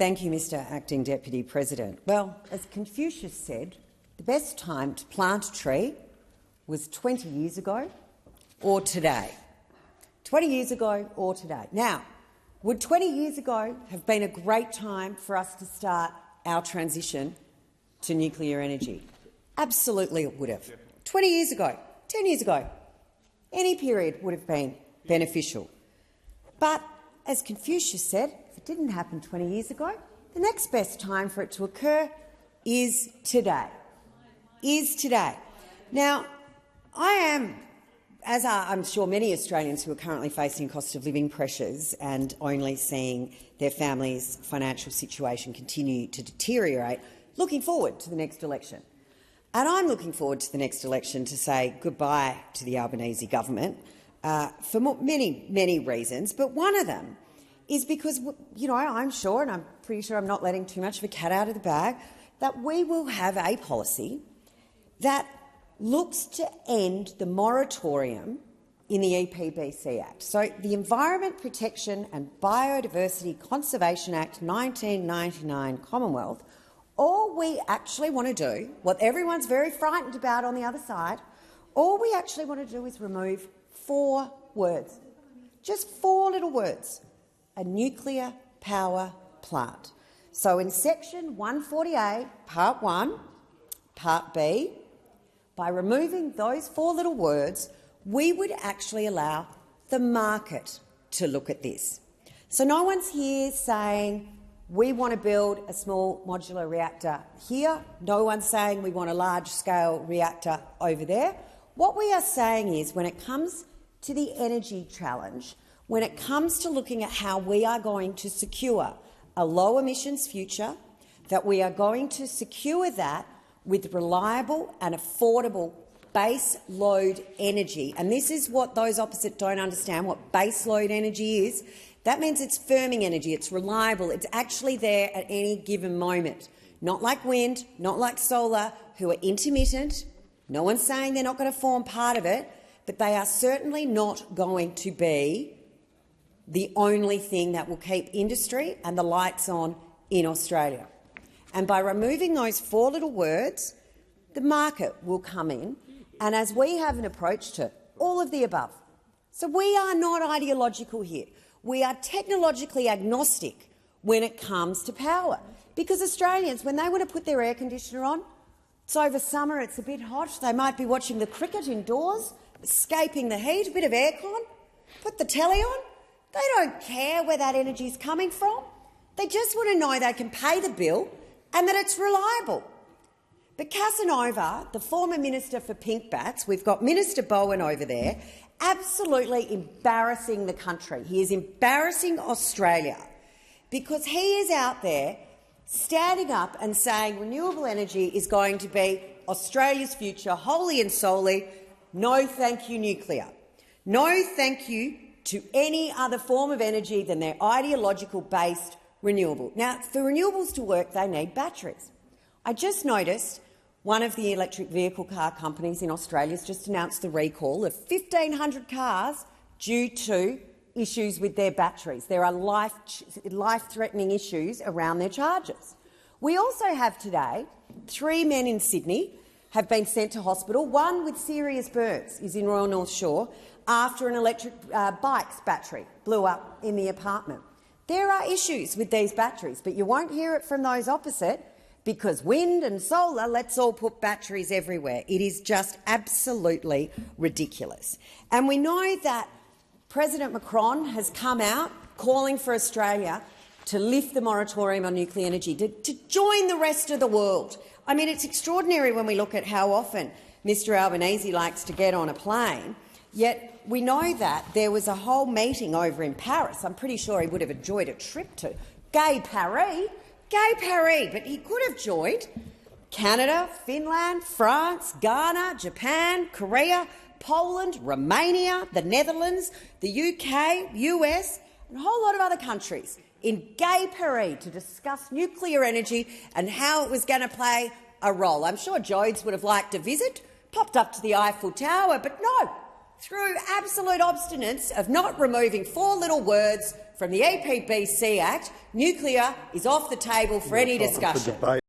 Thank you, Mr Acting Deputy President. Well, as Confucius said, the best time to plant a tree was 20 years ago or today. 20 years ago or today. Now, would 20 years ago have been a great time for us to start our transition to nuclear energy? Absolutely it would have. 20 years ago, 10 years ago, any period would have been beneficial. But as Confucius said, if it didn't happen 20 years ago, the next best time for it to occur is today. Now, I am, as are I'm sure many Australians who are currently facing cost of living pressures and only seeing their families' financial situation continue to deteriorate, looking forward to the next election. And I'm looking forward to the next election to say goodbye to the Albanese government for many, many reasons, but one of them is because, I'm sure, and I'm pretty sure I'm not letting too much of a cat out of the bag, that we will have a policy that looks to end the moratorium in the EPBC Act. So the Environment Protection and Biodiversity Conservation Act 1999 Commonwealth, all we actually want to do, what everyone's very frightened about on the other side, all we actually want to do is remove 4 words, just 4 little words: a nuclear power plant. So in section 148, part 1, part B, by removing those 4 little words, we would actually allow the market to look at this. So no one's here saying we want to build a small modular reactor here. No one's saying we want a large-scale reactor over there. What we are saying is, when it comes to the energy challenge, when it comes to looking at how we are going to secure a low-emissions future, that we are going to secure that with reliable and affordable base load energy. And this is what those opposite don't understand, what base load energy is. That means it's firming energy, it's reliable, it's actually there at any given moment. Not like wind, not like solar, who are intermittent. No one's saying they're not going to form part of it, but they are certainly not going to be the only thing that will keep industry and the lights on in Australia. And by removing those 4 little words, the market will come in, and as we have an approach to all of the above. So we are not ideological here. We are technologically agnostic when it comes to power, because Australians, when they want to put their air conditioner on, it's over summer, it's a bit hot, they might be watching the cricket indoors, escaping the heat, a bit of aircon, put the telly on. They don't care where that energy is coming from. They just want to know they can pay the bill and that it's reliable. But Casanova, the former Minister for Pink Bats, we've got Minister Bowen over there, absolutely embarrassing the country. He is embarrassing Australia because he is out there standing up and saying renewable energy is going to be Australia's future, wholly and solely. No thank you, nuclear. No thank you to any other form of energy than their ideological-based renewable. Now, for renewables to work, they need batteries. I just noticed one of the electric vehicle car companies in Australia has just announced the recall of 1,500 cars due to issues with their batteries. There are life-threatening issues around their chargers. We also have today 3 men in Sydney have been sent to hospital. One with serious burns is in Royal North Shore after an electric bike's battery blew up in the apartment. There are issues with these batteries, but you won't hear it from those opposite, because wind and solar, let's all put batteries everywhere. It is just absolutely ridiculous. And we know that President Macron has come out calling for Australia to lift the moratorium on nuclear energy, to join the rest of the world. I mean, it's extraordinary when we look at how often Mr Albanese likes to get on a plane, yet we know that there was a whole meeting over in Paris. I'm pretty sure he would have enjoyed a trip to Gay Paris, but he could have joined Canada, Finland, France, Ghana, Japan, Korea, Poland, Romania, the Netherlands, the UK, US and a whole lot of other countries in Gay Paris to discuss nuclear energy and how it was going to play a role. I'm sure Jodes would have liked to visit, popped up to the Eiffel Tower, but no. through absolute obstinance of not removing 4 little words from the EPBC Act, nuclear is off the table for any discussion.